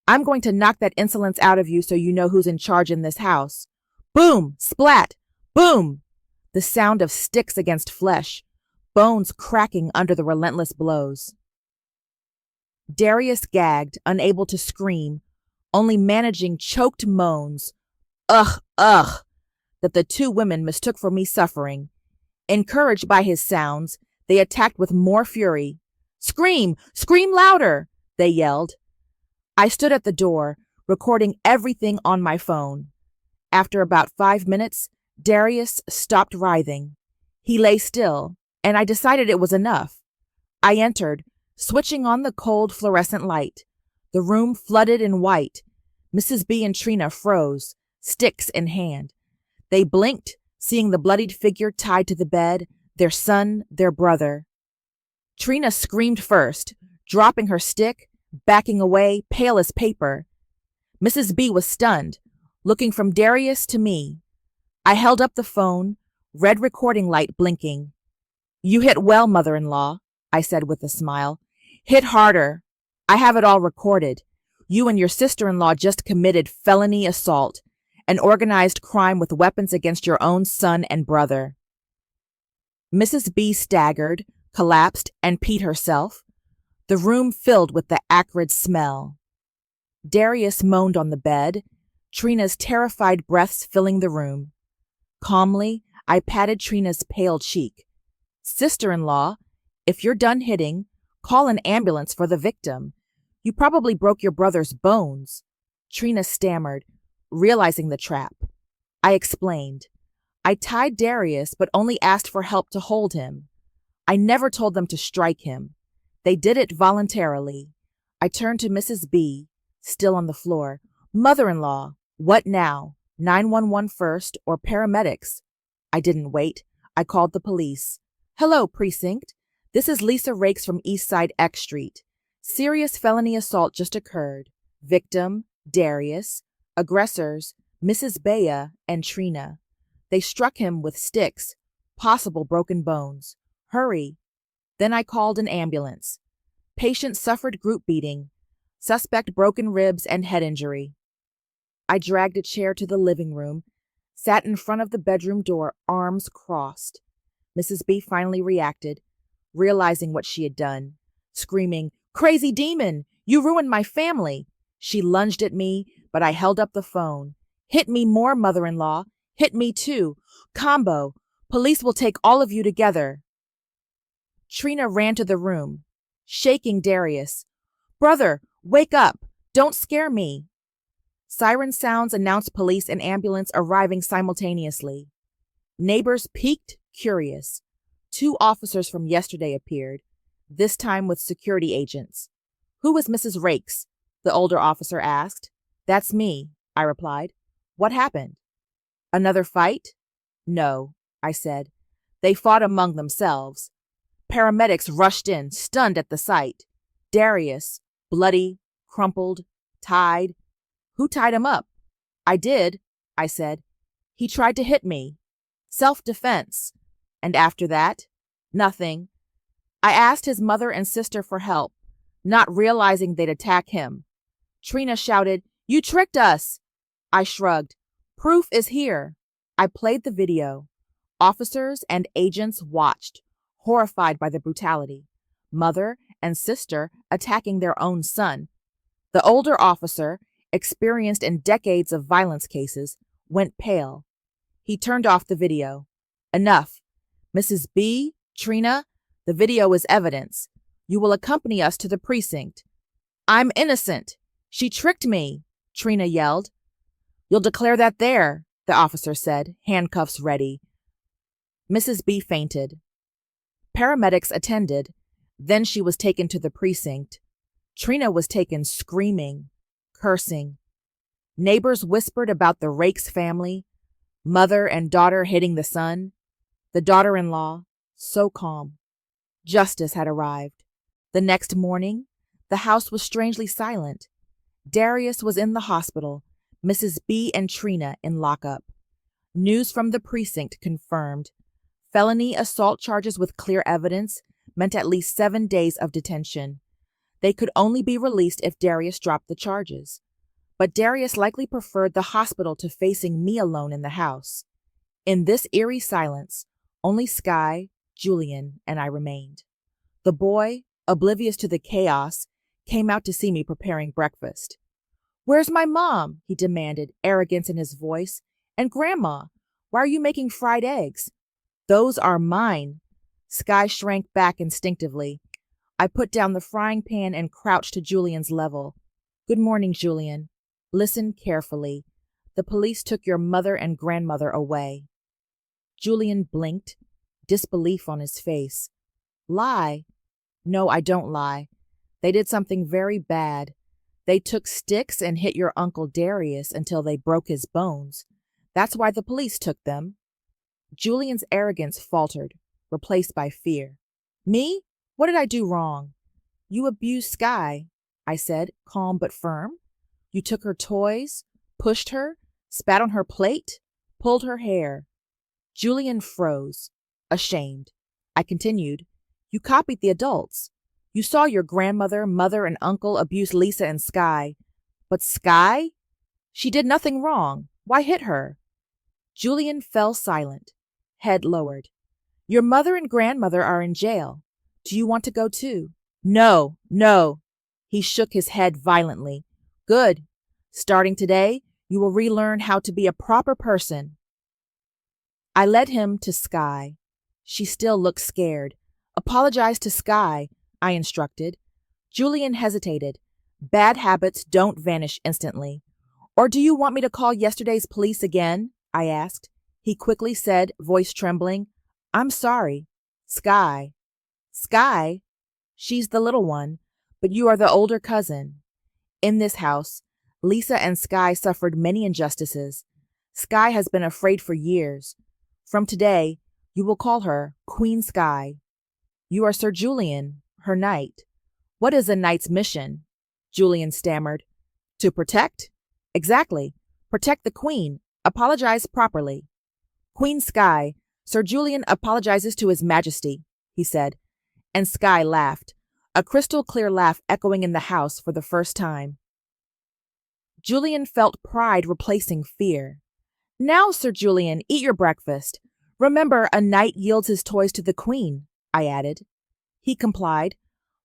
I'm going to knock that insolence out of you so you know who's in charge in this house. Boom! Splat! Boom! The sound of sticks against flesh, bones cracking under the relentless blows. Darius gagged, unable to scream, only managing choked moans, ugh, ugh, that the two women mistook for me suffering. Encouraged by his sounds, they attacked with more fury. Scream! Scream louder! They yelled. I stood at the door, recording everything on my phone. After about 5 minutes, Darius stopped writhing. He lay still, and I decided it was enough. I entered, switching on the cold fluorescent light. The room flooded in white. Mrs. B and Trina froze, sticks in hand. They blinked, seeing the bloodied figure tied to the bed, their son, their brother. Trina screamed first, dropping her stick, backing away, pale as paper. Mrs. B was stunned, looking from Darius to me. I held up the phone, red recording light blinking. You hit well, mother-in-law, I said with a smile. Hit harder. I have it all recorded. You and your sister-in-law just committed felony assault, an organized crime with weapons against your own son and brother. Mrs. B staggered, collapsed, and peed herself. The room filled with the acrid smell. Darius moaned on the bed, Trina's terrified breaths filling the room. Calmly, I patted Trina's pale cheek. Sister-in-law, if you're done hitting, call an ambulance for the victim. You probably broke your brother's bones. Trina stammered, realizing the trap. I explained. I tied Darius, but only asked for help to hold him. I never told them to strike him. They did it voluntarily. I turned to Mrs. B, still on the floor. Mother-in-law, what now? 911 first or paramedics? I didn't wait. I called the police. Hello, precinct. This is Lisa Rakes from Eastside X Street. Serious felony assault just occurred. Victim, Darius. Aggressors, Mrs. Bea and Trina. They struck him with sticks, possible broken bones. Hurry. Then I called an ambulance. Patient suffered group beating. Suspect broken ribs and head injury. I dragged a chair to the living room, sat in front of the bedroom door, arms crossed. Mrs. B finally reacted, realizing what she had done, screaming, Crazy demon! You ruined my family! She lunged at me, but I held up the phone. Hit me more, mother-in-law. Hit me too. Combo. Police will take all of you together. Trina ran to the room, shaking Darius. Brother, wake up. Don't scare me. Siren sounds announced police and ambulance arriving simultaneously. Neighbors peeked, curious. 2 officers from yesterday appeared, this time with security agents. Who is Mrs. Rakes? The older officer asked. That's me, I replied. What happened? Another fight? No, I said. They fought among themselves. Paramedics rushed in, stunned at the sight. Darius, bloody, crumpled, tied. Who tied him up? I did, I said. He tried to hit me. Self-defense. And after that? Nothing. I asked his mother and sister for help, not realizing they'd attack him. Trina shouted, You tricked us! I shrugged. Proof is here. I played the video. Officers and agents watched, horrified by the brutality. Mother and sister attacking their own son. The older officer, experienced in decades of violence cases, went pale. He turned off the video. Enough. Mrs. B, Trina, the video is evidence. You will accompany us to the precinct. I'm innocent. She tricked me, Trina yelled. You'll declare that there, the officer said, handcuffs ready. Mrs. B fainted. Paramedics attended. Then she was taken to the precinct. Trina was taken screaming, cursing. Neighbors whispered about the Rakes family, mother and daughter hitting the son. The daughter-in-law, so calm. Justice had arrived. The next morning, the house was strangely silent. Darius was in the hospital, Mrs. B and Trina in lockup. News from the precinct confirmed. Felony assault charges with clear evidence meant at least 7 days of detention. They could only be released if Darius dropped the charges. But Darius likely preferred the hospital to facing me alone in the house. In this eerie silence, only Sky, Julian, and I remained. The boy, oblivious to the chaos, came out to see me preparing breakfast. "Where's my mom?" he demanded, arrogance in his voice. "And Grandma? Why are you making fried eggs?" "Those are mine." Sky shrank back instinctively. I put down the frying pan and crouched to Julian's level. "Good morning, Julian. Listen carefully. The police took your mother and grandmother away." Julian blinked, disbelief on his face. "Lie?" "No, I don't lie. They did something very bad. They took sticks and hit your Uncle Darius until they broke his bones. That's why the police took them." Julian's arrogance faltered, replaced by fear. "Me? What did I do wrong?" "You abused Sky," I said, calm but firm. "You took her toys, pushed her, spat on her plate, pulled her hair." Julian froze, ashamed. I continued, "You copied the adults. You saw your grandmother, mother, and uncle abuse Lisa and Sky. But Sky? She did nothing wrong. Why hit her?" Julian fell silent, head lowered. "Your mother and grandmother are in jail. Do you want to go too?" "No, no." He shook his head violently. "Good. Starting today, you will relearn how to be a proper person." I led him to Sky. She still looked scared. "Apologize to Sky," I instructed. Julian hesitated. "Bad habits don't vanish instantly." "Or do you want me to call yesterday's police again?" I asked. He quickly said, voice trembling, "I'm sorry. Sky." "Sky? She's the little one, but you are the older cousin." In this house, Lisa and Sky suffered many injustices. Sky has been afraid for years. From today, you will call her Queen Sky. You are Sir Julian, her knight. "What is a knight's mission?" Julian stammered. "To protect?" "Exactly. Protect the Queen. Apologize properly." "Queen Sky, Sir Julian apologizes to His Majesty," he said, and Sky laughed, a crystal-clear laugh echoing in the house for the first time. Julian felt pride replacing fear. "Now, Sir Julian, eat your breakfast. Remember, a knight yields his toys to the Queen," I added. He complied,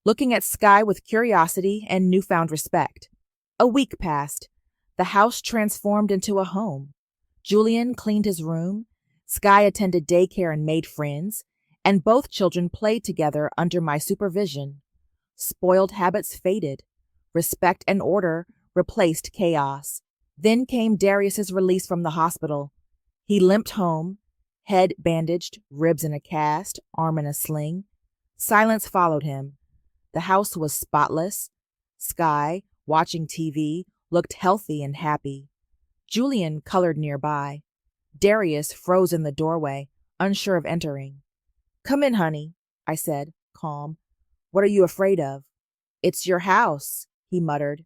looking at Sky with curiosity and newfound respect. A week passed. The house transformed into a home. Julian cleaned his room, Sky attended daycare and made friends, and both children played together under my supervision. Spoiled habits faded. Respect and order replaced chaos. Then came Darius's release from the hospital. He limped home, head bandaged, ribs in a cast, arm in a sling. Silence followed him. The house was spotless. Sky, watching TV, looked healthy and happy. Julian colored nearby. Darius froze in the doorway, unsure of entering. "Come in, honey," I said, calm. "What are you afraid of?" "It's your house," he muttered.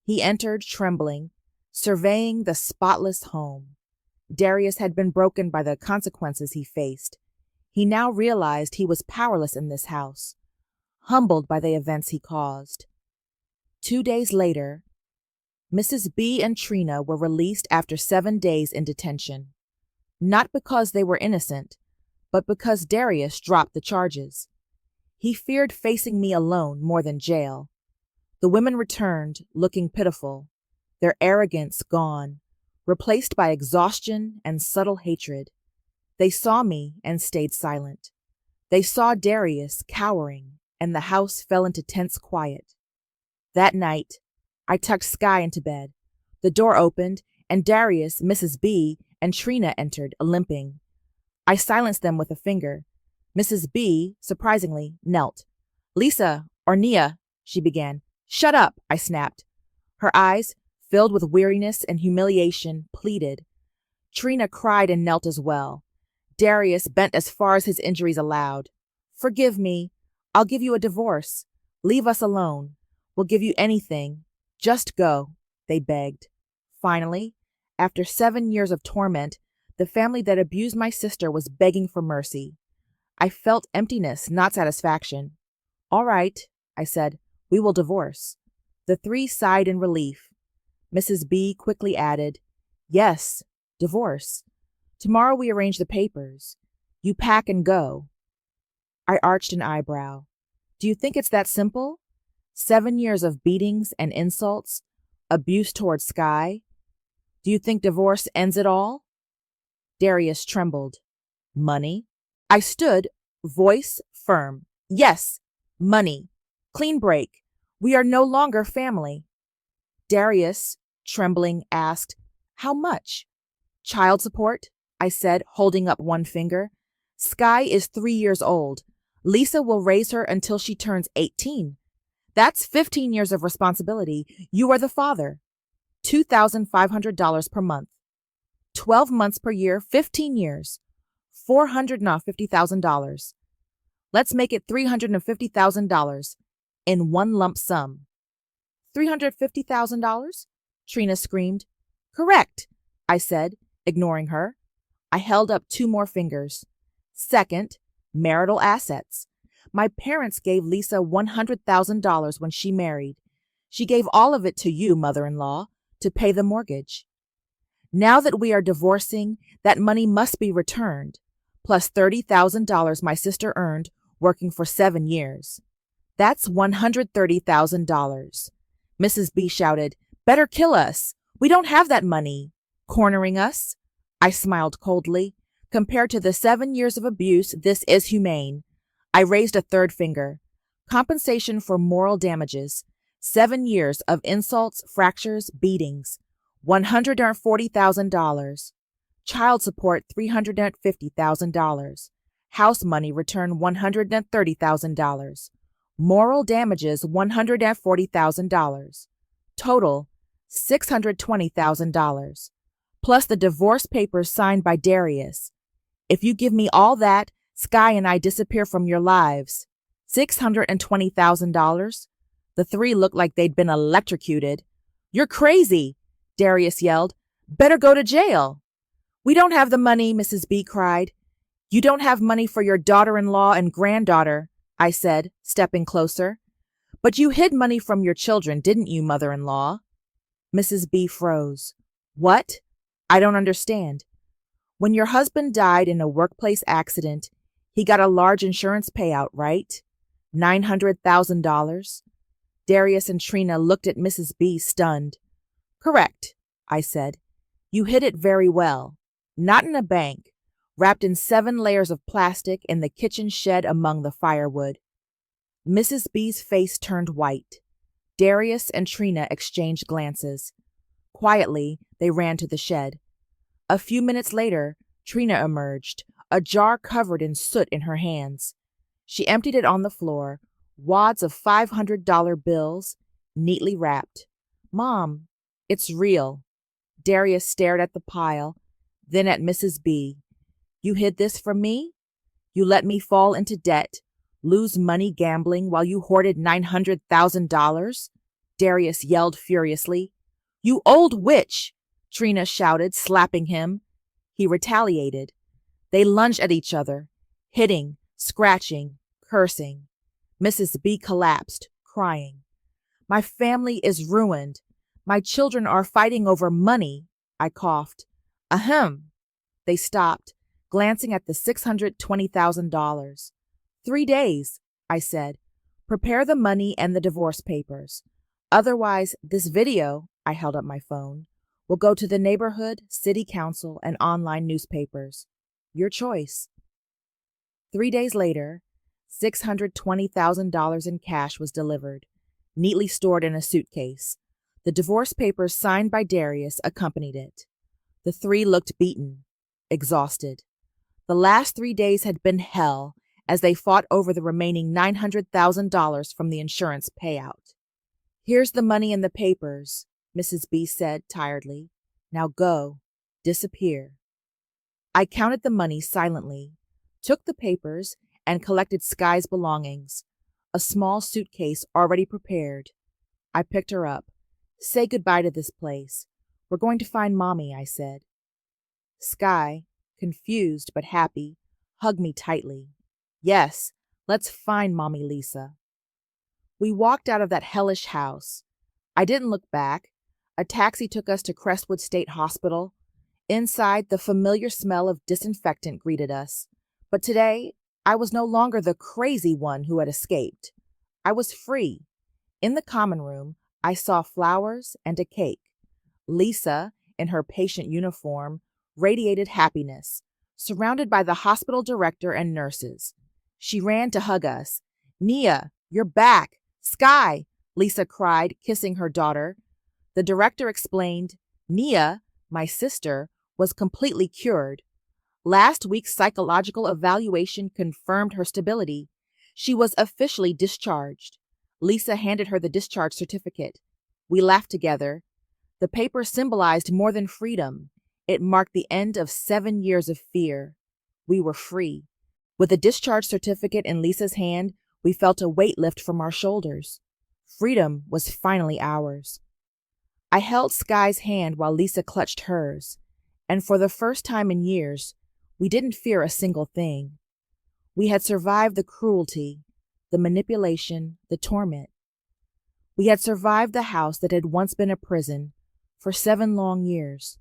He entered, trembling, surveying the spotless home. Darius had been broken by the consequences he faced. He now realized he was powerless in this house, humbled by the events he caused. 2 days later, Mrs. B and Trina were released after 7 days in detention. Not because they were innocent, but because Darius dropped the charges. He feared facing me alone more than jail. The women returned, looking pitiful, their arrogance gone, replaced by exhaustion and subtle hatred. They saw me and stayed silent. They saw Darius cowering, and the house fell into tense quiet. That night, I tucked Sky into bed. The door opened, and Darius, Mrs. B, and Trina entered, limping. I silenced them with a finger. Mrs. B, surprisingly, knelt. "Lisa, or Nia," she began. "Shut up," I snapped. Her eyes, filled with weariness and humiliation, pleaded. Trina cried and knelt as well. Darius bent as far as his injuries allowed. "Forgive me. I'll give you a divorce. Leave us alone. We'll give you anything. Just go," they begged. Finally, after 7 years of torment, the family that abused my sister was begging for mercy. I felt emptiness, not satisfaction. "All right," I said. We will divorce. The three sighed in relief. Mrs. B quickly added, Yes, divorce. Tomorrow we arrange the papers. You pack and go. I arched an eyebrow. Do you think it's that simple? 7 years of beatings and insults, abuse toward Sky. Do you think divorce ends it all? Darius trembled. Money? I stood, voice firm. Yes, money. Clean break. We are no longer family. Darius, trembling, asked, How much? Child support, I said, holding up one finger. Sky is 3 years old. Lisa will raise her until she turns 18. That's 15 years of responsibility. You are the father. $2,500 per month. 12 months per year, 15 years. $450,000. Let's make it $350,000 in one lump sum. $350,000? Trina screamed. Correct, I said, ignoring her. I held up 2 more fingers. Second, marital assets. My parents gave Lisa $100,000 when she married. She gave all of it to you, mother-in-law, to pay the mortgage. Now that we are divorcing, that money must be returned, plus $30,000 my sister earned working for 7 years. That's $130,000. Mrs. B shouted, Better kill us. We don't have that money. Cornering us? I smiled coldly. Compared to the 7 years of abuse, this is humane. I raised a third finger. Compensation for moral damages. 7 years of insults, fractures, beatings. $140,000. Child support $350,000. House money return $130,000. Moral damages $140,000. Total $620,000. Plus the divorce papers signed by Darius. If you give me all that, Sky and I disappear from your lives. $620,000? The three looked like they'd been electrocuted. You're crazy, Darius yelled. Better go to jail. We don't have the money, Mrs. B cried. You don't have money for your daughter-in-law and granddaughter, I said, stepping closer. But you hid money from your children, didn't you, mother-in-law? Mrs. B froze. What? I don't understand. When your husband died in a workplace accident, he got a large insurance payout, right? $900,000? Darius and Trina looked at Mrs. B stunned. Correct, I said. You hid it very well. Not in a bank, wrapped in 7 layers of plastic in the kitchen shed among the firewood. Mrs. B's face turned white. Darius and Trina exchanged glances. Quietly, they ran to the shed. A few minutes later, Trina emerged, a jar covered in soot in her hands. She emptied it on the floor, wads of $500 bills, neatly wrapped. Mom, it's real. Darius stared at the pile, then at Mrs. B. You hid this from me? You let me fall into debt, lose money gambling while you hoarded $900,000? Darius yelled furiously. You old witch! Trina shouted, slapping him. He retaliated. They lunged at each other, hitting, scratching, cursing. Mrs. B collapsed, crying. My family is ruined. My children are fighting over money, I coughed. Ahem. They stopped, glancing at the $620,000. 3 days, I said. Prepare the money and the divorce papers. Otherwise, this video, I held up my phone, will go to the neighborhood, city council, and online newspapers. Your choice. 3 days later, $620,000 in cash was delivered, neatly stored in a suitcase. The divorce papers signed by Darius accompanied it. The three looked beaten, exhausted. The last 3 days had been hell as they fought over the remaining $900,000 from the insurance payout. Here's the money and the papers, Mrs. B said tiredly. Now go. Disappear. I counted the money silently, took the papers, and collected Sky's belongings, a small suitcase already prepared. I picked her up. Say goodbye to this place. We're going to find Mommy, I said. Sky, confused but happy, hugged me tightly. Yes, let's find Mommy Lisa. We walked out of that hellish house. I didn't look back. A taxi took us to Crestwood State Hospital. Inside, the familiar smell of disinfectant greeted us. But today, I was no longer the crazy one who had escaped. I was free. In the common room, I saw flowers and a cake. Lisa, in her patient uniform, radiated happiness, surrounded by the hospital director and nurses. She ran to hug us. "Nia, you're back! Sky!" Lisa cried, kissing her daughter. The director explained, "Nia, my sister, was completely cured. Last week's psychological evaluation confirmed her stability. She was officially discharged." Lisa handed her the discharge certificate. We laughed together. The paper symbolized more than freedom. It marked the end of 7 years of fear. We were free. With the discharge certificate in Lisa's hand, we felt a weight lift from our shoulders. Freedom was finally ours. I held Sky's hand while Lisa clutched hers, and for the first time in years, we didn't fear a single thing. We had survived the cruelty, the manipulation, the torment. We had survived the house that had once been a prison for 7 long years.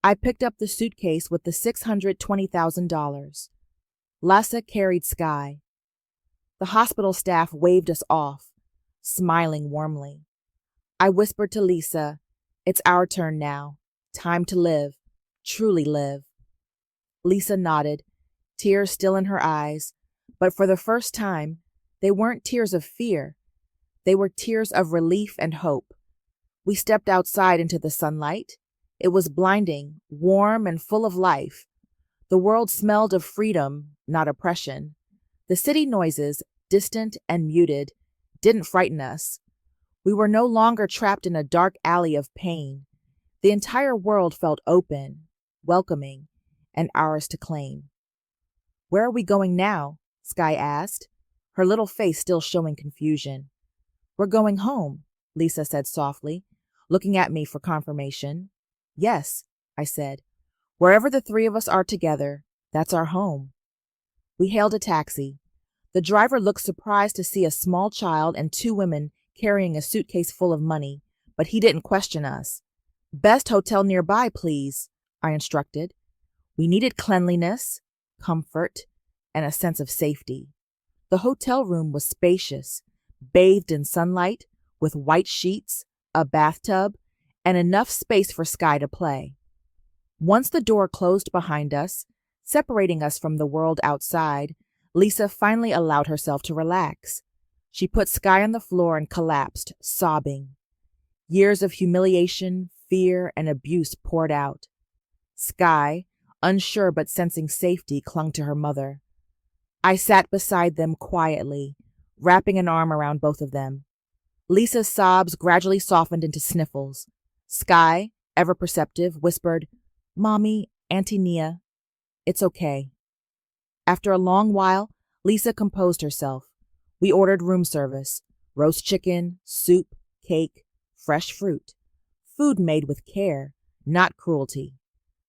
I picked up the suitcase with the $620,000. Lassa carried Sky. The hospital staff waved us off, smiling warmly. I whispered to Lisa, "It's our turn now. Time to live, truly live." Lisa nodded, tears still in her eyes, but for the first time, they weren't tears of fear. They were tears of relief and hope. We stepped outside into the sunlight. It was blinding, warm, and full of life. The world smelled of freedom, not oppression. The city noises, distant and muted, didn't frighten us. We were no longer trapped in a dark alley of pain. The entire world felt open, welcoming, and ours to claim. "Where are we going now?" Sky asked, her little face still showing confusion. "We're going home," Lisa said softly, looking at me for confirmation. "Yes," I said. "Wherever the 3 of us are together, that's our home." We hailed a taxi. The driver looked surprised to see a small child and 2 women carrying a suitcase full of money, but he didn't question us. "Best hotel nearby, please," I instructed. We needed cleanliness, comfort, and a sense of safety. The hotel room was spacious, bathed in sunlight, with white sheets, a bathtub, and enough space for Sky to play. Once the door closed behind us, separating us from the world outside, Lisa finally allowed herself to relax. She put Sky on the floor and collapsed, sobbing. Years of humiliation, fear, and abuse poured out. Sky, unsure but sensing safety, clung to her mother. I sat beside them quietly, wrapping an arm around both of them. Lisa's sobs gradually softened into sniffles. Sky, ever perceptive, whispered, "Mommy, Auntie Nia, it's okay." After a long while, Lisa composed herself. We ordered room service, roast chicken, soup, cake, fresh fruit. Food made with care, not cruelty.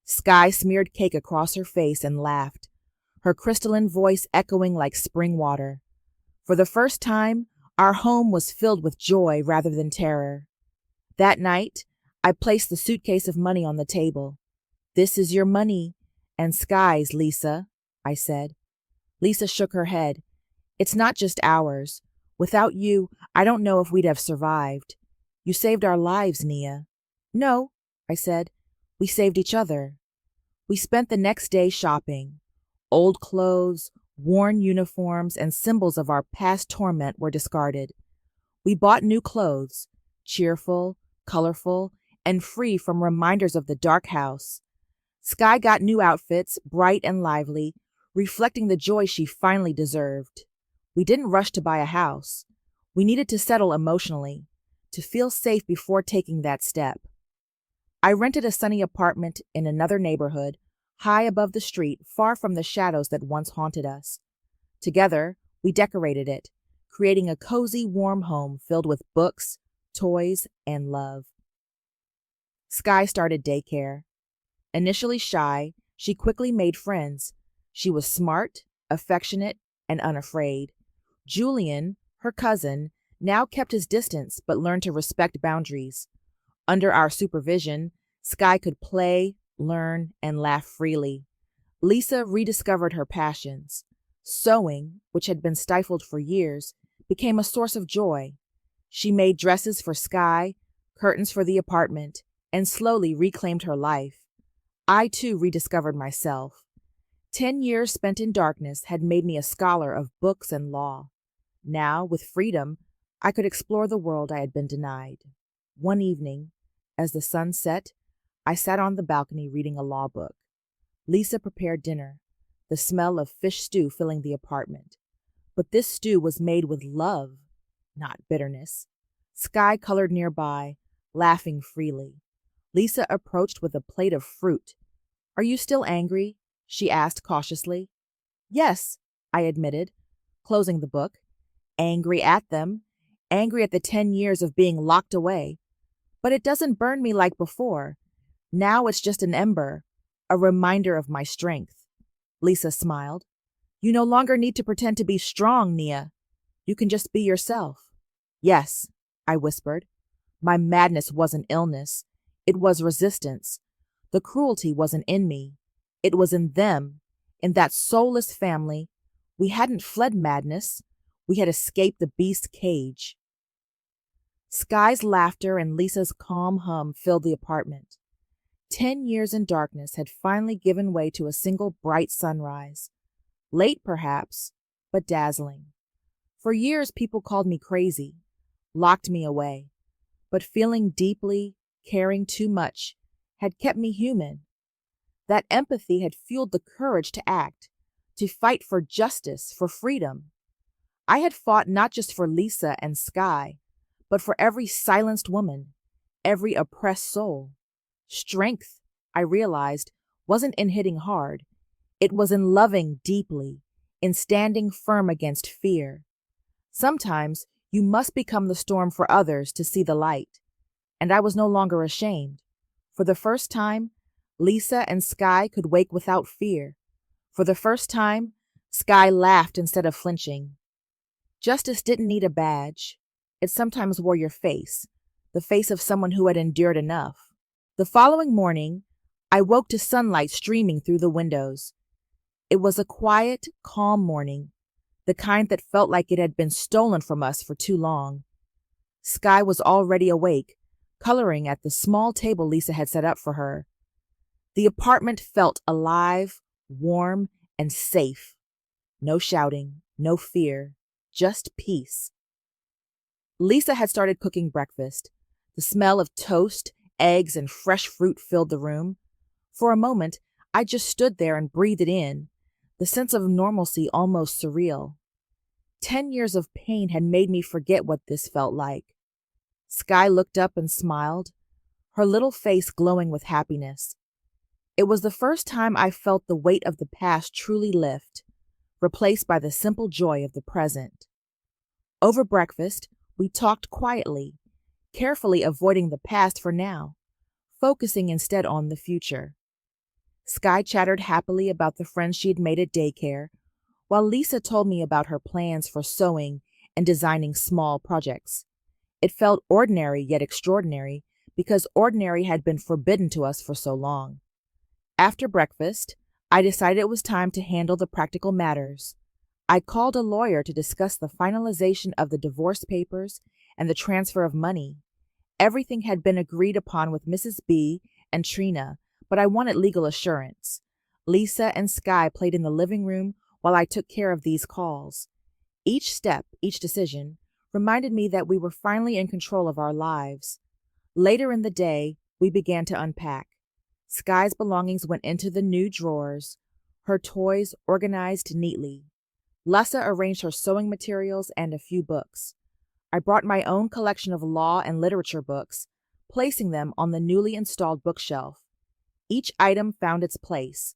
Sky smeared cake across her face and laughed, her crystalline voice echoing like spring water. For the first time, our home was filled with joy rather than terror. That night, I placed the suitcase of money on the table. "This is your money, and Sky's, Lisa," I said. Lisa shook her head. "It's not just ours. Without you, I don't know if we'd have survived. You saved our lives, Nia." "No," I said. "We saved each other." We spent the next day shopping. Old clothes, worn uniforms, and symbols of our past torment were discarded. We bought new clothes, cheerful, colorful, and free from reminders of the dark house. Sky got new outfits, bright and lively, reflecting the joy she finally deserved. We didn't rush to buy a house. We needed to settle emotionally, to feel safe before taking that step. I rented a sunny apartment in another neighborhood, high above the street, far from the shadows that once haunted us. Together, we decorated it, creating a cozy, warm home filled with books, toys, and love. Sky started daycare. Initially shy, she quickly made friends. She was smart, affectionate, and unafraid. Julian, her cousin, now kept his distance but learned to respect boundaries. Under our supervision, Sky could play, learn, and laugh freely. Lisa rediscovered her passions. Sewing, which had been stifled for years, became a source of joy. She made dresses for Sky, curtains for the apartment, and slowly reclaimed her life. I too rediscovered myself. 10 years spent in darkness had made me a scholar of books and law. Now, with freedom, I could explore the world I had been denied. One evening, as the sun set, I sat on the balcony reading a law book. Lisa prepared dinner, the smell of fish stew filling the apartment. But this stew was made with love, not bitterness. Sky colored nearby, laughing freely. Lisa approached with a plate of fruit. "Are you still angry?" she asked cautiously. "Yes," I admitted, closing the book. Angry at them, angry at the 10 years of being locked away. But it doesn't burn me like before. Now it's just an ember, a reminder of my strength. Lisa smiled. "You no longer need to pretend to be strong, Nia. You can just be yourself." "Yes," I whispered. My madness wasn't illness. It was resistance. The cruelty wasn't in me. It was in them, in that soulless family. We hadn't fled madness. We had escaped the beast's cage. Sky's laughter and Lisa's calm hum filled the apartment. 10 years in darkness had finally given way to a single bright sunrise. Late, perhaps, but dazzling. For years, people called me crazy, locked me away. But feeling deeply, caring too much, had kept me human. That empathy had fueled the courage to act, to fight for justice, for freedom. I had fought not just for Lisa and Sky, but for every silenced woman, every oppressed soul. Strength, I realized, wasn't in hitting hard. It was in loving deeply, in standing firm against fear. Sometimes you must become the storm for others to see the light. And I was no longer ashamed. For the first time, Lisa and Sky could wake without fear. For the first time, Sky laughed instead of flinching. Justice didn't need a badge. It sometimes wore your face, the face of someone who had endured enough. The following morning, I woke to sunlight streaming through the windows. It was a quiet, calm morning, the kind that felt like it had been stolen from us for too long. Sky was already awake, coloring at the small table Lisa had set up for her. The apartment felt alive, warm, and safe. No shouting, no fear, just peace. Lisa had started cooking breakfast. The smell of toast, eggs, and fresh fruit filled the room. For a moment, I just stood there and breathed it in, the sense of normalcy almost surreal. 10 years of pain had made me forget what this felt like. Sky looked up and smiled, her little face glowing with happiness. It was the first time I felt the weight of the past truly lift, replaced by the simple joy of the present. Over breakfast, we talked quietly, carefully avoiding the past for now, focusing instead on the future. Sky chattered happily about the friends she had made at daycare, while Lisa told me about her plans for sewing and designing small projects. It felt ordinary yet extraordinary, because ordinary had been forbidden to us for so long. After breakfast, I decided it was time to handle the practical matters. I called a lawyer to discuss the finalization of the divorce papers and the transfer of money. Everything had been agreed upon with Mrs. B and Trina, but I wanted legal assurance. Lisa and Sky played in the living room while I took care of these calls. Each step, each decision, reminded me that we were finally in control of our lives. Later in the day, we began to unpack. Sky's belongings went into the new drawers, her toys organized neatly. Lessa arranged her sewing materials and a few books. I brought my own collection of law and literature books, placing them on the newly installed bookshelf. Each item found its place,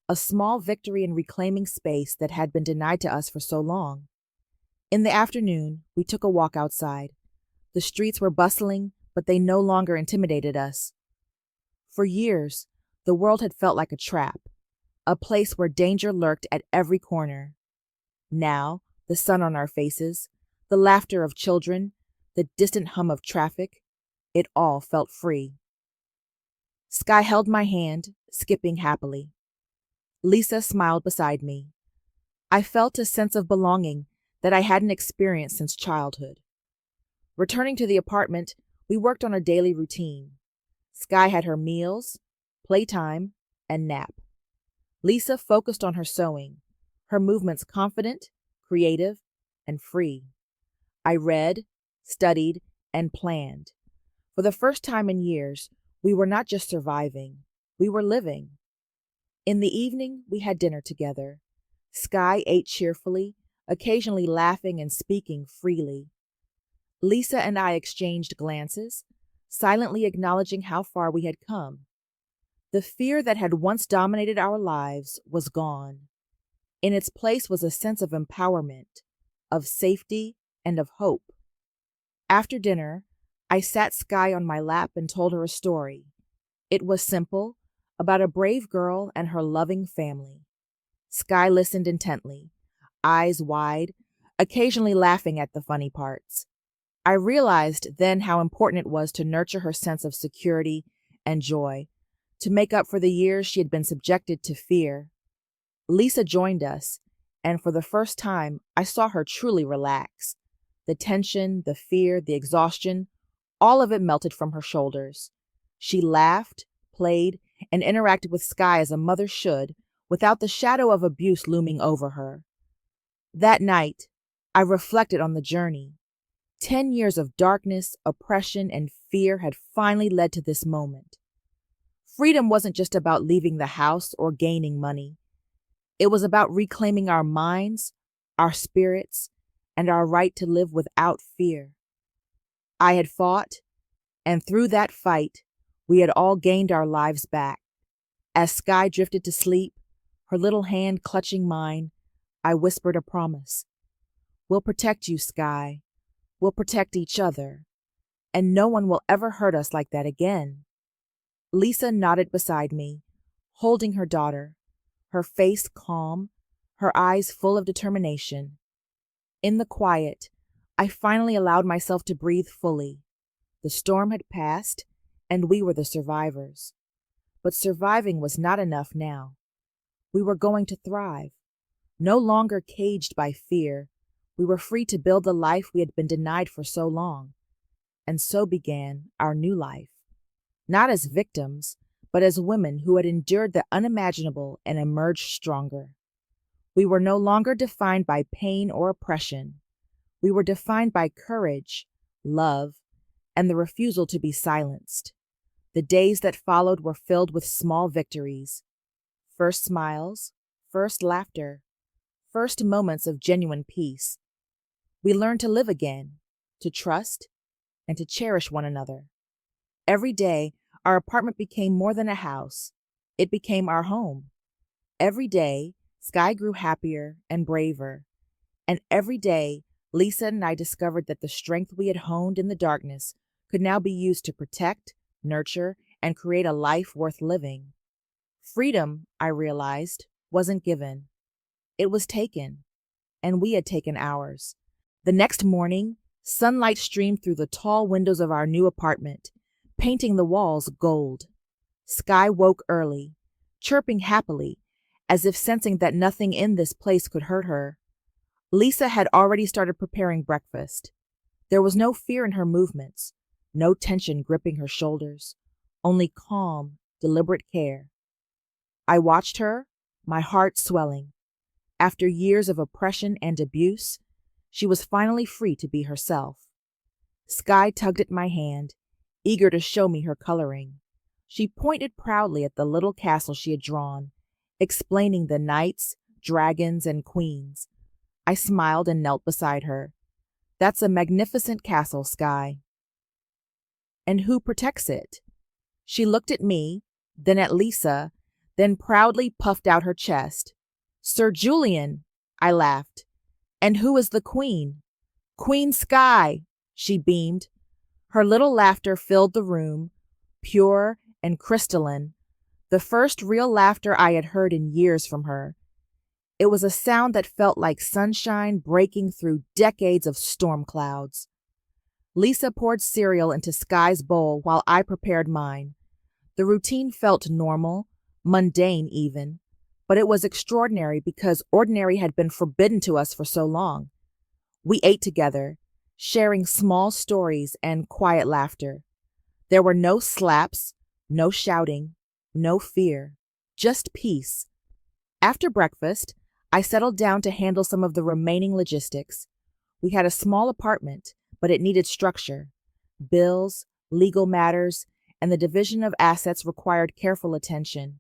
a small victory in reclaiming space that had been denied to us for so long. In the afternoon, we took a walk outside. The streets were bustling, but they no longer intimidated us. For years, the world had felt like a trap, a place where danger lurked at every corner. Now, the sun on our faces, The laughter of children, the distant hum of traffic, it all felt free. Sky held my hand, skipping happily. Lisa smiled beside me. I felt a sense of belonging that I hadn't experienced since childhood. Returning to the apartment, we worked on a daily routine. Sky had her meals, playtime, and nap. Lisa focused on her sewing, her movements confident, creative, and free. I read, studied, and planned. For the first time in years, we were not just surviving, we were living. In the evening, we had dinner together. Sky ate cheerfully, occasionally laughing and speaking freely. Lisa and I exchanged glances, silently acknowledging how far we had come. The fear that had once dominated our lives was gone. In its place was a sense of empowerment, of safety, and of hope. After dinner, I sat Sky on my lap and told her a story. It was simple, about a brave girl and her loving family. Sky listened intently, eyes wide, occasionally laughing at the funny parts. I realized then how important it was to nurture her sense of security and joy, to make up for the years she had been subjected to fear. Lisa joined us, and for the first time, I saw her truly relax. The tension, the fear, the exhaustion, all of it melted from her shoulders. She laughed, played, and interacted with Sky as a mother should, without the shadow of abuse looming over her. That night, I reflected on the journey. 10 years of darkness, oppression, and fear had finally led to this moment. Freedom wasn't just about leaving the house or gaining money. It was about reclaiming our minds, our spirits, and our right to live without fear. I had fought, and through that fight, we had all gained our lives back. As Sky drifted to sleep, her little hand clutching mine, I whispered a promise. We'll protect you, Sky. We'll protect each other. And no one will ever hurt us like that again. Lisa nodded beside me, holding her daughter, her face calm, her eyes full of determination. In the quiet, I finally allowed myself to breathe fully. The storm had passed, and we were the survivors. But surviving was not enough now. We were going to thrive. No longer caged by fear, we were free to build the life we had been denied for so long. And so began our new life. Not as victims, but as women who had endured the unimaginable and emerged stronger. We were no longer defined by pain or oppression. We were defined by courage, love, and the refusal to be silenced. The days that followed were filled with small victories. First smiles, first laughter, first moments of genuine peace. We learned to live again, to trust, and to cherish one another. Every day, our apartment became more than a house. It became our home. Every day, Sky grew happier and braver. And every day, Lisa and I discovered that the strength we had honed in the darkness could now be used to protect, nurture, and create a life worth living. Freedom, I realized, wasn't given. It was taken, and we had taken ours. The next morning, sunlight streamed through the tall windows of our new apartment, painting the walls gold. Sky woke early, chirping happily, as if sensing that nothing in this place could hurt her. Lisa had already started preparing breakfast. There was no fear in her movements, no tension gripping her shoulders, only calm, deliberate care. I watched her, my heart swelling. After years of oppression and abuse, she was finally free to be herself. Sky tugged at my hand, eager to show me her coloring. She pointed proudly at the little castle she had drawn, explaining the knights, dragons, and queens. I smiled and knelt beside her. That's a magnificent castle, Sky. And who protects it? She looked at me, then at Lisa, then proudly puffed out her chest. Sir Julian, I laughed. And who is the queen? Queen Sky, she beamed. Her little laughter filled the room, pure and crystalline, the first real laughter I had heard in years from her. It was a sound that felt like sunshine breaking through decades of storm clouds. Lisa poured cereal into Sky's bowl while I prepared mine. The routine felt normal, mundane even, but it was extraordinary because ordinary had been forbidden to us for so long. We ate together, sharing small stories and quiet laughter. There were no slaps, no shouting, no fear, just peace. After breakfast, I settled down to handle some of the remaining logistics. We had a small apartment, but it needed structure. Bills, legal matters, and the division of assets required careful attention.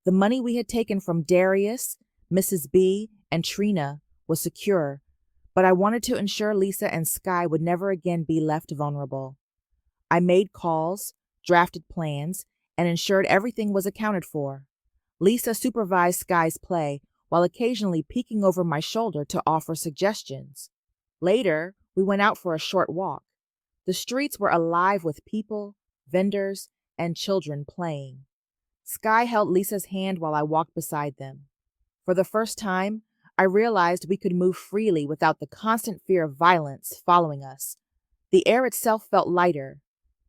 The money we had taken from Darius, Mrs. B, and Trina was secure, but I wanted to ensure Lisa and Sky would never again be left vulnerable. I made calls, drafted plans, and ensured everything was accounted for. Lisa supervised Sky's play while occasionally peeking over my shoulder to offer suggestions. Later, we went out for a short walk. The streets were alive with people, vendors, and children playing. Sky held Lisa's hand while I walked beside them. For the first time, I realized we could move freely without the constant fear of violence following us. The air itself felt lighter.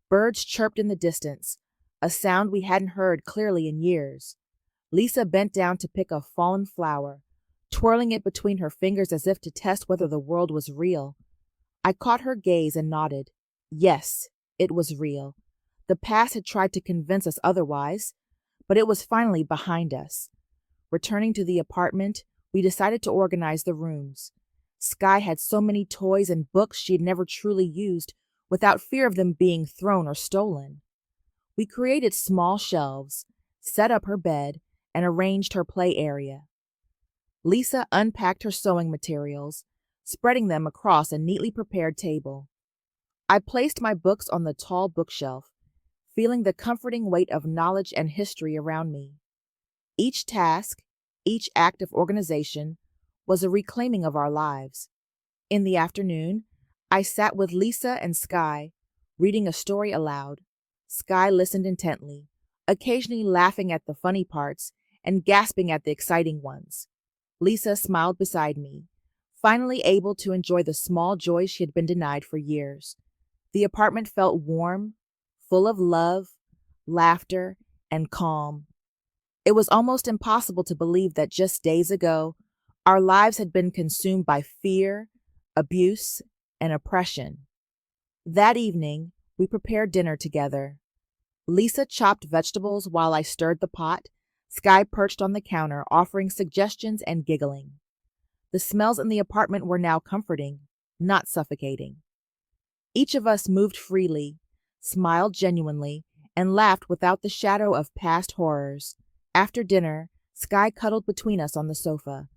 Birds chirped in the distance, a sound we hadn't heard clearly in years. Lisa bent down to pick a fallen flower, twirling it between her fingers as if to test whether the world was real. I caught her gaze and nodded. Yes, it was real. The past had tried to convince us otherwise, but it was finally behind us. Returning to the apartment, we decided to organize the rooms. Sky had so many toys and books she had never truly used without fear of them being thrown or stolen. We created small shelves, set up her bed, and arranged her play area. Lisa unpacked her sewing materials, spreading them across a neatly prepared table. I placed my books on the tall bookshelf, feeling the comforting weight of knowledge and history around me. Each task, each act of organization, was a reclaiming of our lives. In the afternoon, I sat with Lisa and Sky, reading a story aloud. Sky listened intently, occasionally laughing at the funny parts and gasping at the exciting ones. Lisa smiled beside me, finally able to enjoy the small joys she had been denied for years. The apartment felt warm, full of love, laughter, and calm. It was almost impossible to believe that just days ago, our lives had been consumed by fear, abuse, and oppression. That evening, we prepared dinner together. Lisa chopped vegetables while I stirred the pot. Sky perched on the counter, offering suggestions and giggling. The smells in the apartment were now comforting, not suffocating. Each of us moved freely, smiled genuinely, and laughed without the shadow of past horrors. After dinner, Sky cuddled between us on the sofa.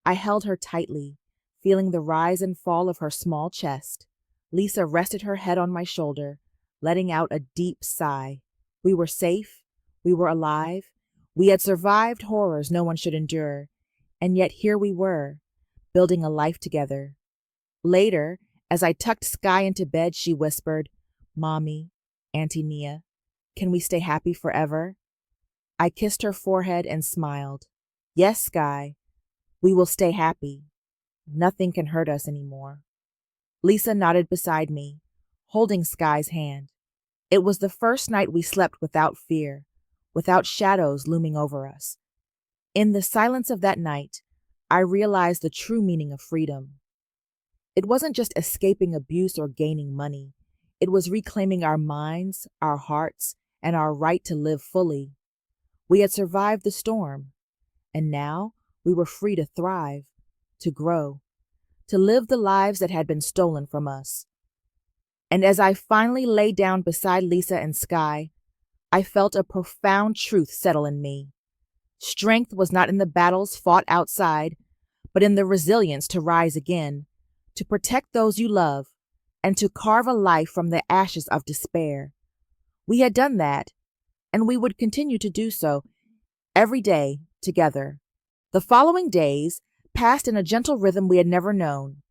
I held her tightly, feeling the rise and fall of her small chest. Lisa rested her head on my shoulder, letting out a deep sigh. We were safe, we were alive, we had survived horrors no one should endure, and yet here we were, building a life together. Later, as I tucked Sky into bed, she whispered, "Mommy, Auntie Nia, can we stay happy forever?" I kissed her forehead and smiled. "Yes, Sky, we will stay happy. Nothing can hurt us anymore." Lisa nodded beside me, holding Sky's hand. It was the first night we slept without fear, without shadows looming over us. In the silence of that night, I realized the true meaning of freedom. It wasn't just escaping abuse or gaining money. It was reclaiming our minds, our hearts, and our right to live fully. We had survived the storm, and now we were free to thrive, to grow, to live the lives that had been stolen from us. And as I finally lay down beside Lisa and Sky, I felt a profound truth settle in me. Strength was not in the battles fought outside, but in the resilience to rise again, to protect those you love, and to carve a life from the ashes of despair. We had done that, and we would continue to do so every day together. The following days passed in a gentle rhythm we had never known.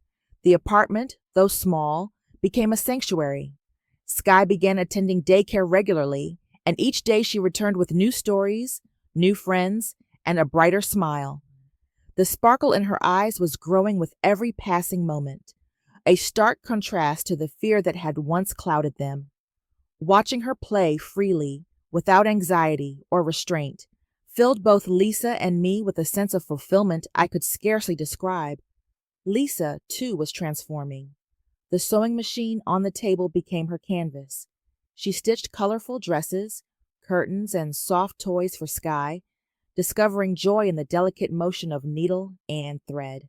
The apartment, though small, became a sanctuary. Sky began attending daycare regularly, and each day she returned with new stories, new friends, and a brighter smile. The sparkle in her eyes was growing with every passing moment, a stark contrast to the fear that had once clouded them. Watching her play freely, without anxiety or restraint, filled both Lisa and me with a sense of fulfillment I could scarcely describe. Lisa, too, was transforming. The sewing machine on the table became her canvas. She stitched colorful dresses, curtains, and soft toys for Sky, discovering joy in the delicate motion of needle and thread.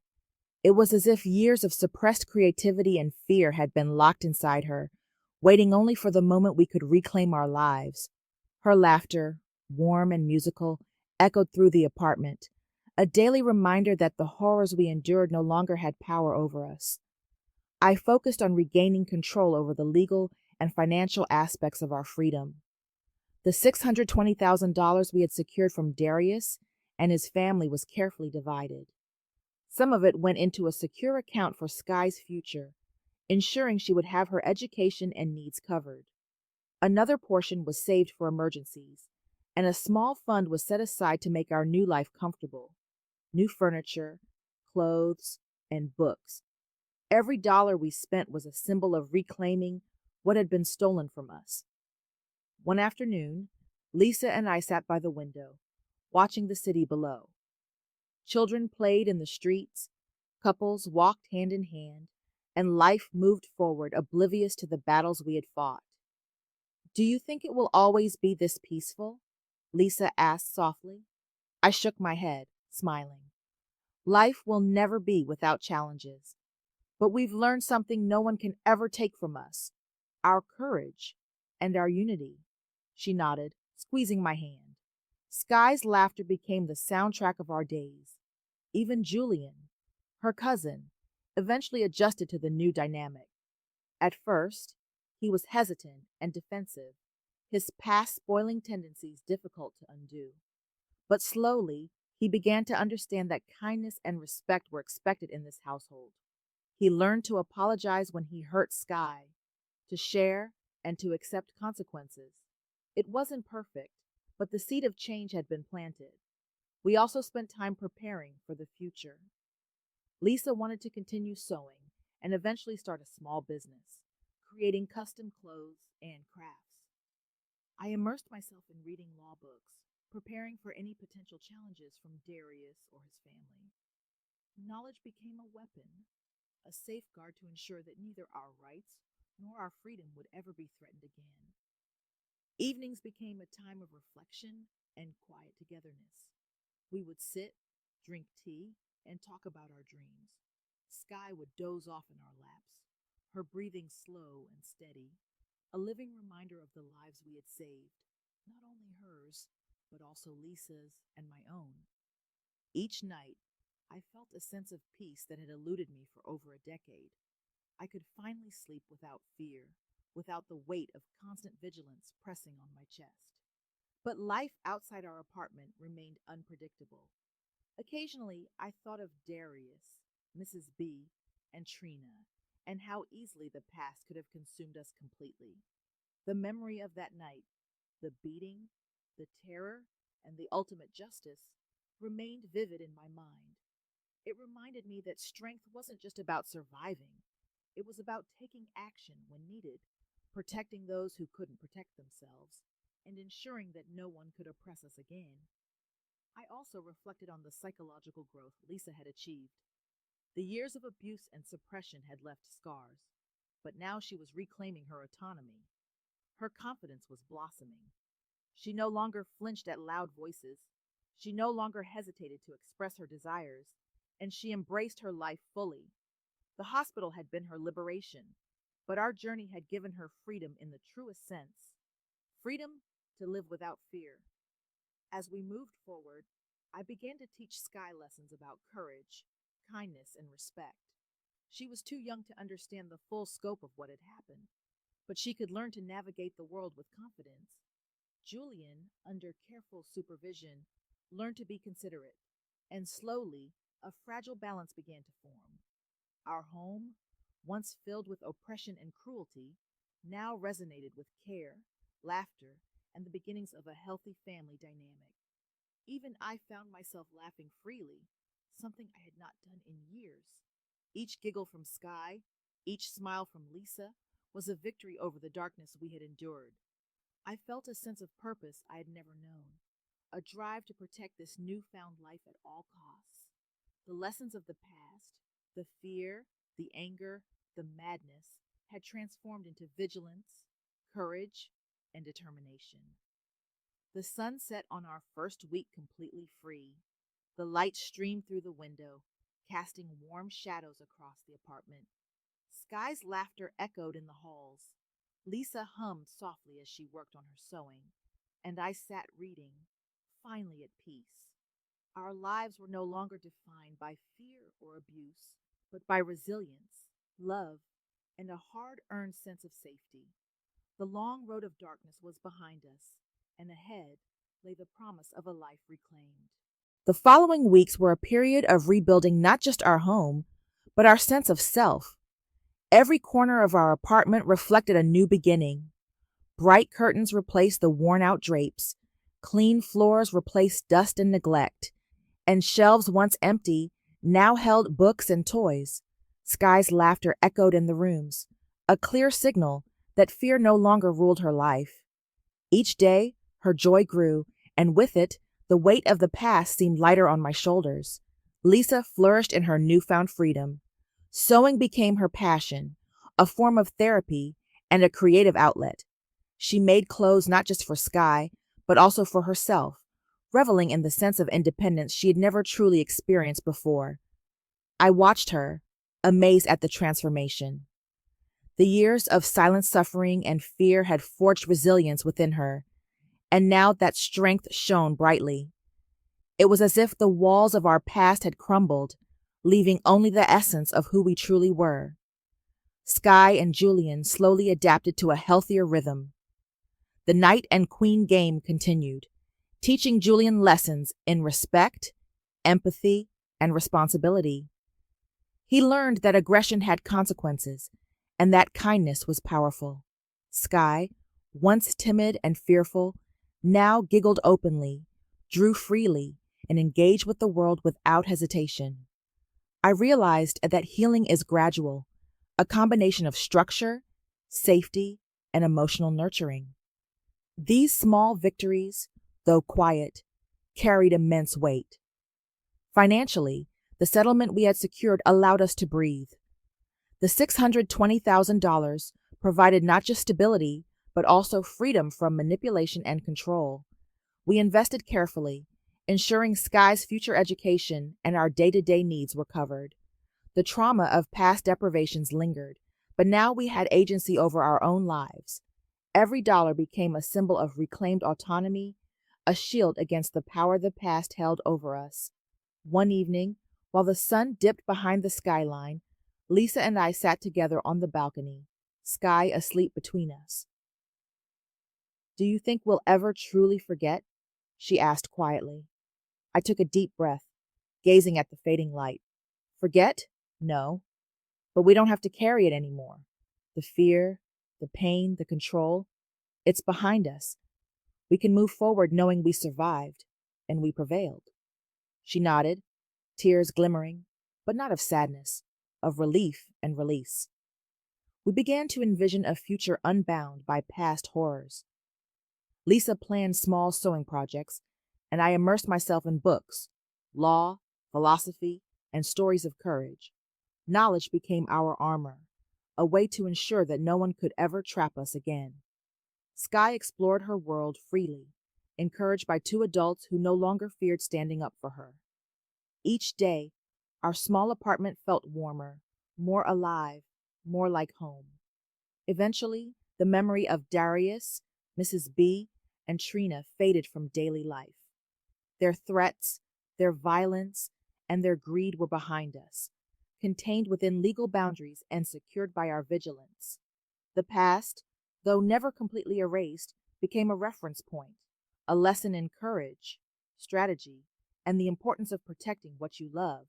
It was as if years of suppressed creativity and fear had been locked inside her, waiting only for the moment we could reclaim our lives. Her laughter, warm and musical, echoed through the apartment, a daily reminder that the horrors we endured no longer had power over us. I focused on regaining control over the legal and financial aspects of our freedom. The $620,000 we had secured from Darius and his family was carefully divided. Some of it went into a secure account for Sky's future, ensuring she would have her education and needs covered. Another portion was saved for emergencies, and a small fund was set aside to make our new life comfortable. New furniture, clothes, and books. Every dollar we spent was a symbol of reclaiming what had been stolen from us. One afternoon, Lisa and I sat by the window, watching the city below. Children played in the streets, couples walked hand in hand, and life moved forward oblivious to the battles we had fought. "Do you think it will always be this peaceful?" Lisa asked softly. I shook my head, smiling. "Life will never be without challenges, but we've learned something no one can ever take from us: our courage and our unity." She nodded, squeezing my hand. Sky's laughter became the soundtrack of our days. Even Julian, her cousin, eventually adjusted to the new dynamic. At first, he was hesitant and defensive, his past spoiling tendencies difficult to undo. But slowly, he began to understand that kindness and respect were expected in this household. He learned to apologize when he hurt Sky, to share, and to accept consequences. It wasn't perfect, but the seed of change had been planted. We also spent time preparing for the future. Lisa wanted to continue sewing and eventually start a small business, creating custom clothes and crafts. I immersed myself in reading law books, preparing for any potential challenges from Darius or his family. Knowledge became a weapon, a safeguard to ensure that neither our rights nor our freedom would ever be threatened again. Evenings became a time of reflection and quiet togetherness. We would sit, drink tea, and talk about our dreams. Sky would doze off in our laps, her breathing slow and steady, a living reminder of the lives we had saved, not only hers, but also Lisa's and my own. Each night, I felt a sense of peace that had eluded me for over a decade. I could finally sleep without fear, without the weight of constant vigilance pressing on my chest. But life outside our apartment remained unpredictable. Occasionally, I thought of Darius, Mrs. B, and Trina, and how easily the past could have consumed us completely. The memory of that night, the beating, the terror, and the ultimate justice remained vivid in my mind. It reminded me that strength wasn't just about surviving, it was about taking action when needed, protecting those who couldn't protect themselves, and ensuring that no one could oppress us again. I also reflected on the psychological growth Lisa had achieved. The years of abuse and suppression had left scars, but now she was reclaiming her autonomy. Her confidence was blossoming. She no longer flinched at loud voices. She no longer hesitated to express her desires, and she embraced her life fully. The hospital had been her liberation, but our journey had given her freedom in the truest sense: freedom to live without fear. As we moved forward, I began to teach Sky lessons about courage, kindness, and respect. She was too young to understand the full scope of what had happened, but she could learn to navigate the world with confidence. Julian, under careful supervision, learned to be considerate, and slowly, a fragile balance began to form. Our home, once filled with oppression and cruelty, now resonated with care, laughter, and the beginnings of a healthy family dynamic. Even I found myself laughing freely, something I had not done in years. Each giggle from Sky, each smile from Lisa, was a victory over the darkness we had endured. I felt a sense of purpose I had never known, a drive to protect this newfound life at all costs. The lessons of the past, the fear, the anger, the madness, had transformed into vigilance, courage, and determination. The sun set on our first week completely free. The light streamed through the window, casting warm shadows across the apartment. Sky's laughter echoed in the halls. Lisa hummed softly as she worked on her sewing, and I sat reading, finally at peace. Our lives were no longer defined by fear or abuse, but by resilience, love, and a hard earned sense of safety. The long road of darkness was behind us, and ahead lay the promise of a life reclaimed. The following weeks were a period of rebuilding not just our home, but our sense of self. Every corner of our apartment reflected a new beginning. Bright curtains replaced the worn out drapes, clean floors replaced dust and neglect, and shelves once empty now held books and toys. Sky's laughter echoed in the rooms, a clear signal that fear no longer ruled her life. Each day, her joy grew, and with it, the weight of the past seemed lighter on my shoulders. Lisa flourished in her newfound freedom. Sewing became her passion, a form of therapy and a creative outlet. She made clothes not just for Sky, but also for herself, reveling in the sense of independence she had never truly experienced before. I watched her, amazed at the transformation. The years of silent suffering and fear had forged resilience within her, and now that strength shone brightly. It was as if the walls of our past had crumbled, leaving only the essence of who we truly were. Sky and Julian slowly adapted to a healthier rhythm. The knight and queen game continued, teaching Julian lessons in respect, empathy, and responsibility. He learned that aggression had consequences, and that kindness was powerful. Sky, once timid and fearful, now giggled openly, drew freely, and engaged with the world without hesitation. I realized that healing is gradual, a combination of structure, safety, and emotional nurturing. These small victories, though quiet, carried immense weight. Financially, the settlement we had secured allowed us to breathe. The $620,000 provided not just stability, but also freedom from manipulation and control. We invested carefully, ensuring Sky's future education and our day-to-day needs were covered. The trauma of past deprivations lingered, but now we had agency over our own lives. Every dollar became a symbol of reclaimed autonomy, a shield against the power the past held over us. One evening, while the sun dipped behind the skyline, Lisa and I sat together on the balcony, Sky asleep between us. "Do you think we'll ever truly forget?" she asked quietly. I took a deep breath, gazing at the fading light. Forget? No. But we don't have to carry it anymore. The fear, the pain, the control, it's behind us. We can move forward knowing we survived, and we prevailed. She nodded, tears glimmering, but not of sadness, of relief and release. We began to envision a future unbound by past horrors. Lisa planned small sewing projects, and I immersed myself in books, law, philosophy, and stories of courage. Knowledge became our armor, a way to ensure that no one could ever trap us again. Sky explored her world freely, encouraged by two adults who no longer feared standing up for her. Each day, our small apartment felt warmer, more alive, more like home. Eventually, the memory of Darius, Mrs. B, and Trina faded from daily life. Their threats, their violence, and their greed were behind us, contained within legal boundaries and secured by our vigilance. The past, though never completely erased, became a reference point, a lesson in courage, strategy, and the importance of protecting what you love.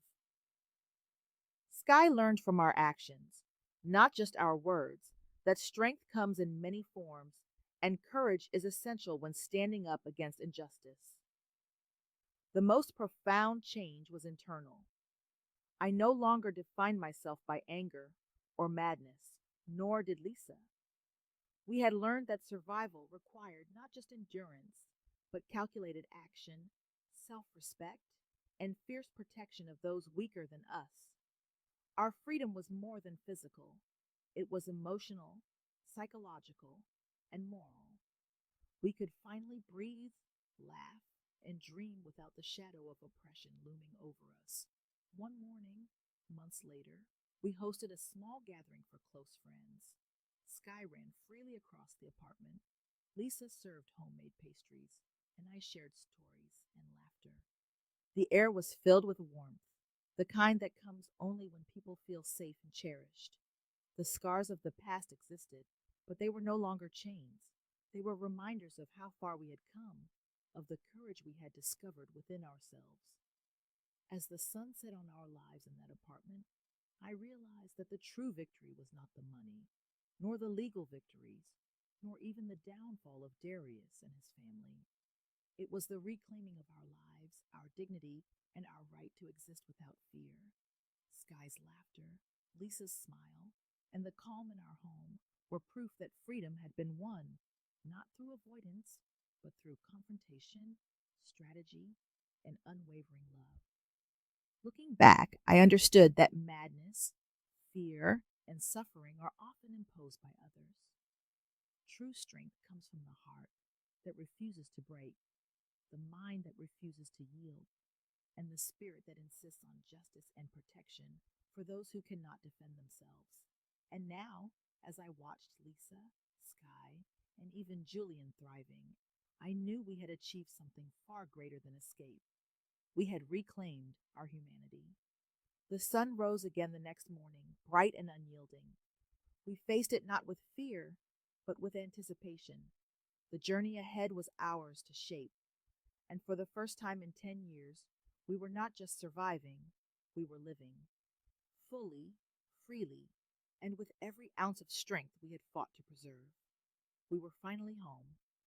Sky learned from our actions, not just our words, that strength comes in many forms, and courage is essential when standing up against injustice. The most profound change was internal. I no longer defined myself by anger or madness, nor did Lisa. We had learned that survival required not just endurance, but calculated action, self respect, and fierce protection of those weaker than us. Our freedom was more than physical, it was emotional, psychological, and moral. We could finally breathe, laugh, and dream without the shadow of oppression looming over us. One morning, months later, we hosted a small gathering for close friends. Sky ran freely across the apartment. Lisa served homemade pastries, and I shared stories and laughter. The air was filled with warmth, the kind that comes only when people feel safe and cherished. The scars of the past existed, but they were no longer chains. They were reminders of how far we had come, of the courage we had discovered within ourselves. As the sun set on our lives in that apartment, I realized that the true victory was not the money, nor the legal victories, nor even the downfall of Darius and his family. It was the reclaiming of our lives, our dignity, and our right to exist without fear. Sky's laughter, Lisa's smile, and the calm in our home were proof that freedom had been won, not through avoidance, but through confrontation, strategy, and unwavering love. Looking back, I understood that madness, fear, and suffering are often imposed by others. True strength comes from the heart that refuses to break, the mind that refuses to yield, and the spirit that insists on justice and protection for those who cannot defend themselves. And now, as I watched Lisa, Sky, and even Julian thriving, I knew we had achieved something far greater than escape. We had reclaimed our humanity. The sun rose again the next morning, bright and unyielding. We faced it not with fear, but with anticipation. The journey ahead was ours to shape, and for the first time in 10 years, we were not just surviving, we were living. Fully, freely, and with every ounce of strength we had fought to preserve. We were finally home,